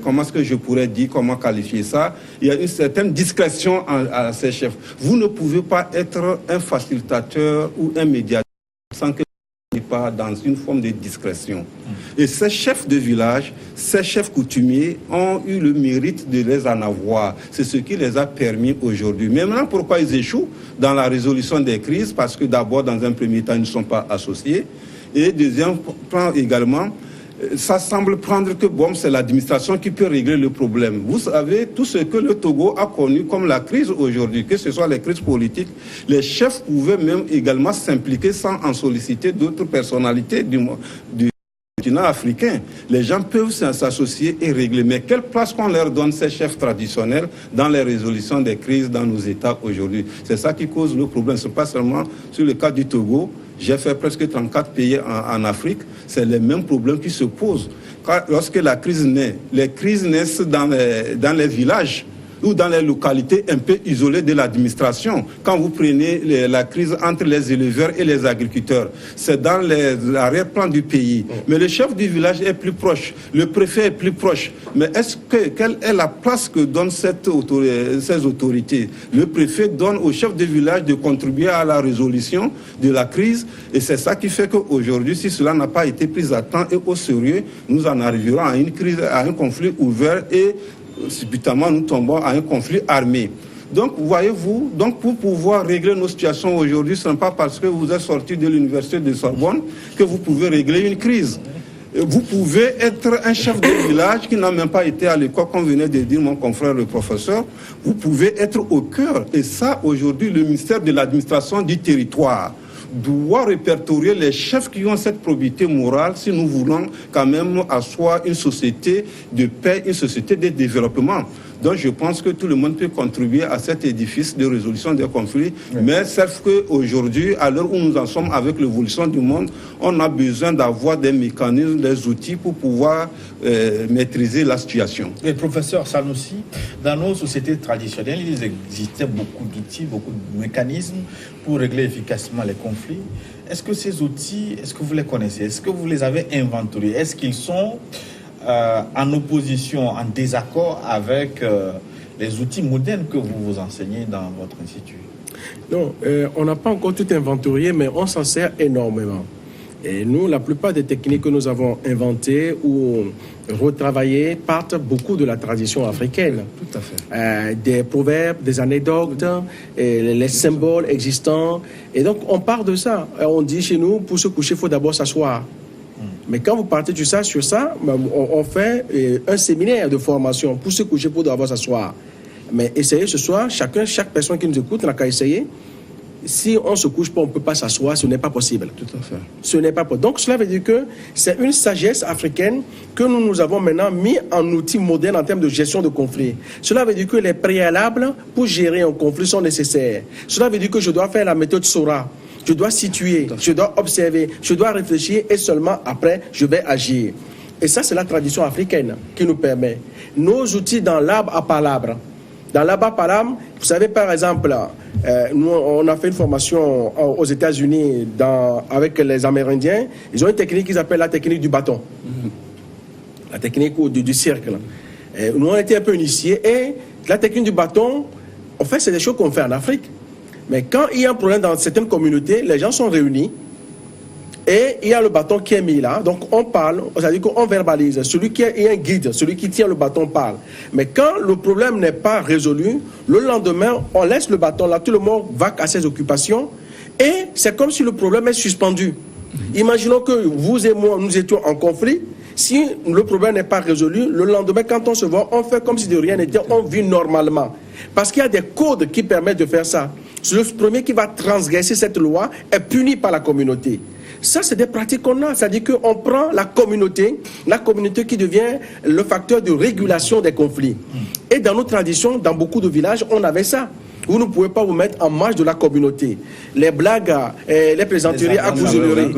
comment est-ce que je pourrais dire, comment qualifier ça? Il y a une certaine discrétion à ces chefs. Vous ne pouvez pas être un facilitateur ou un médiateur sans que vous ne soyez pas dans une forme de discrétion. Et ces chefs de village, ces chefs coutumiers ont eu le mérite de les en avoir. C'est ce qui les a permis aujourd'hui. Mais maintenant, pourquoi ils échouent dans la résolution des crises? Parce que d'abord, dans un premier temps, ils ne sont pas associés. Et deuxième point également, ça semble prendre que bon, c'est l'administration qui peut régler le problème. Vous savez, tout ce que le Togo a connu comme la crise aujourd'hui, que ce soit les crises politiques, les chefs pouvaient même également s'impliquer sans en solliciter d'autres personnalités du continent africain. Les gens peuvent s'associer et régler. Mais quelle place qu'on leur donne, ces chefs traditionnels, dans les résolutions des crises dans nos États aujourd'hui? C'est ça qui cause le problème. Ce n'est pas seulement sur le cas du Togo. J'ai fait presque 34 pays en Afrique. C'est les mêmes problèmes qui se posent. Lorsque la crise naît, les crises naissent dans les villages ou dans les localités un peu isolées de l'administration. Quand vous prenez la crise entre les éleveurs et les agriculteurs, c'est dans l'arrière-plan du pays. Mais le chef du village est plus proche, le préfet est plus proche. Mais quelle est la place que donnent ces autorités? Le préfet donne au chef de village de contribuer à la résolution de la crise. Et c'est ça qui fait qu'aujourd'hui, si cela n'a pas été pris à temps et au sérieux, nous en arriverons à une crise, à un conflit ouvert et subitement nous tombons à un conflit armé. Donc, voyez-vous, pour pouvoir régler nos situations aujourd'hui, ce n'est pas parce que vous êtes sorti de l'université de Sorbonne que vous pouvez régler une crise. Vous pouvez être un chef de village qui n'a même pas été à l'école, comme venait de dire mon confrère le professeur. Vous pouvez être au cœur. Et ça, aujourd'hui, le ministère de l'administration du territoire doit répertorier les chefs qui ont cette probité morale si nous voulons quand même asseoir une société de paix, une société de développement. Donc je pense que tout le monde peut contribuer à cet édifice de résolution des conflits, mais sauf qu'aujourd'hui, à l'heure où nous en sommes avec l'évolution du monde, on a besoin d'avoir des mécanismes, des outils pour pouvoir maîtriser la situation. Et professeur Sanoussi, dans nos sociétés traditionnelles, il existait beaucoup d'outils, beaucoup de mécanismes pour régler efficacement les conflits. Est-ce que ces outils, est-ce que vous les connaissez? Est-ce que vous les avez inventoriés? Est-ce qu'ils sont en opposition, en désaccord avec les outils modernes que vous enseignez dans votre institut? Non, on n'a pas encore tout inventorié, mais on s'en sert énormément. Et nous, la plupart des techniques que nous avons inventées ou retravaillées partent beaucoup de la tradition africaine. Tout à fait. Des proverbes, des anecdotes, les symboles existants. Et donc, on part de ça. On dit chez nous, pour se coucher, il faut d'abord s'asseoir. Mais quand vous partez sur ça, on fait un séminaire de formation. Pour se coucher, il faut d'abord s'asseoir. Mais essayez ce soir, chaque personne qui nous écoute n'a qu'à essayer. Si on ne se couche pas, on ne peut pas s'asseoir, ce n'est pas possible. Tout à fait. Ce n'est pas possible. Donc cela veut dire que c'est une sagesse africaine que nous avons maintenant mis en outil moderne en termes de gestion de conflits. Cela veut dire que les préalables pour gérer un conflit sont nécessaires. Cela veut dire que je dois faire la méthode SORA. Je dois situer, je dois observer, je dois réfléchir et seulement après, je vais agir. Et ça, c'est la tradition africaine qui nous permet. Nos outils dans l'arbre à palabre. Dans l'arbre à palabre, vous savez, par exemple, nous, on a fait une formation aux États-Unis avec les Amérindiens. Ils ont une technique qu'ils appellent la technique du bâton. La technique du cercle. Nous, on était un peu initiés. Et la technique du bâton, en fait, c'est des choses qu'on fait en Afrique. Mais quand il y a un problème dans certaines communautés, les gens sont réunis et il y a le bâton qui est mis là. Donc on parle, c'est-à-dire qu'on verbalise. Celui qui est un guide, celui qui tient le bâton parle. Mais quand le problème n'est pas résolu, le lendemain, on laisse le bâton là, tout le monde va à ses occupations et c'est comme si le problème est suspendu. Imaginons que vous et moi, nous étions en conflit. Si le problème n'est pas résolu, le lendemain, quand on se voit, on fait comme si de rien n'était, on vit normalement. Parce qu'il y a des codes qui permettent de faire ça. Le premier qui va transgresser cette loi est puni par la communauté. Ça, c'est des pratiques qu'on a. C'est-à-dire qu'on prend la communauté qui devient le facteur de régulation des conflits. Et dans nos traditions, dans beaucoup de villages, on avait ça. Vous ne pouvez pas vous mettre en marge de la communauté. Les blagues, les plaisanteries à cousunerie.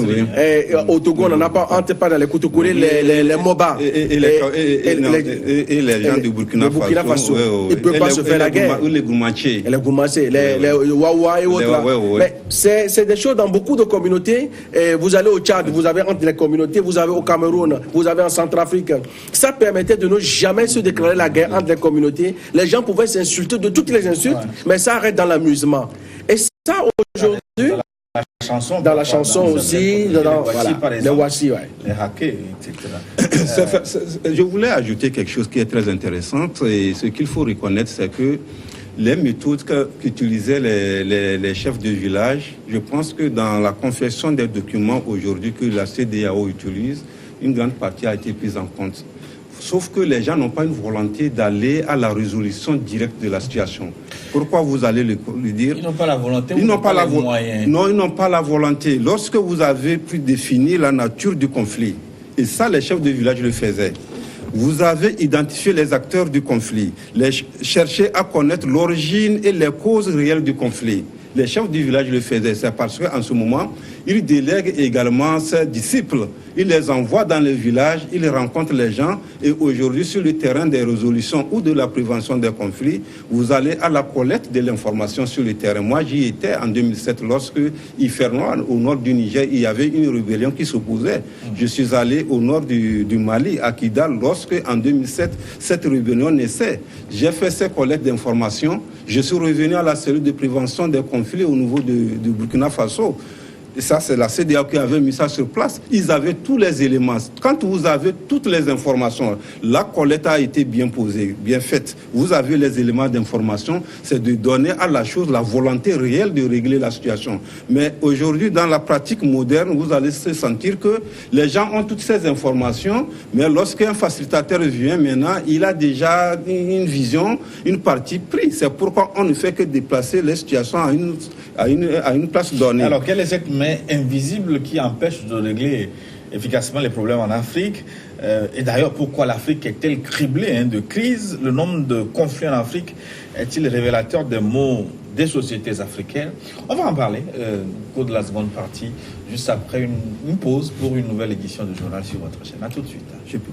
Au Togo, on n'en a pas, entre pas dans les Koutoukouris, les MOBA. Et les gens du Burkina Faso. Ils ne peuvent pas se faire la guerre. Ou les Goumaché. Les Goumaché, les Wawa et autres. Mais c'est des choses dans beaucoup de communautés. Vous allez au Tchad, vous avez entre les communautés, vous avez au Cameroun, vous avez en Centrafrique. Ça permettait de ne jamais se déclarer la guerre entre les communautés. Les gens pouvaient s'insulter de toutes les insultes, mais ça arrête dans l'amusement. Et ça, aujourd'hui, dans la chanson aussi, les Wassi, les hackers, etc. Je voulais ajouter quelque chose qui est très intéressant. Et ce qu'il faut reconnaître, c'est que les méthodes qu'utilisaient les chefs de village, je pense que dans la confection des documents aujourd'hui que la CEDEAO utilise, une grande partie a été prise en compte. Sauf que les gens n'ont pas une volonté d'aller à la résolution directe de la situation. Pourquoi vous allez le dire? Ils n'ont pas la volonté, ils n'ont pas les moyens. Non, ils n'ont pas la volonté. Lorsque vous avez pu définir la nature du conflit, et ça les chefs de village le faisaient, vous avez identifié les acteurs du conflit, cherché à connaître l'origine et les causes réelles du conflit. Les chefs du village le faisaient, c'est parce qu'en ce moment, ils délèguent également ses disciples. Ils les envoient dans les villages, ils rencontrent les gens et aujourd'hui, sur le terrain des résolutions ou de la prévention des conflits, vous allez à la collecte de l'information sur le terrain. Moi, j'y étais en 2007 lorsque, au nord du Niger, il y avait une rébellion qui s'opposait. Je suis allé au nord du Mali, à Kidal, lorsque, en 2007, cette rébellion naissait. J'ai fait ces collectes d'informations. Je suis revenu à la cellule de prévention des conflits au niveau du Burkina Faso. Et ça, c'est la CEDEAO qui avait mis ça sur place. Ils avaient tous les éléments. Quand vous avez toutes les informations, la collecte a été bien posée, bien faite. Vous avez les éléments d'information. C'est de donner à la chose la volonté réelle de régler la situation. Mais aujourd'hui, dans la pratique moderne, vous allez se sentir que les gens ont toutes ces informations, mais lorsqu'un facilitateur vient maintenant, il a déjà une vision, une partie prise. C'est pourquoi on ne fait que déplacer les situations à une place donnée. Alors, quelle est cette main invisible qui empêche de régler efficacement les problèmes en Afrique? Et d'ailleurs, pourquoi l'Afrique est-elle criblée de crises? Le nombre de conflits en Afrique est-il révélateur des maux des sociétés africaines? On va en parler au cours de la seconde partie, juste après une pause pour une nouvelle édition du journal sur votre chaîne. À tout de suite. Je peux.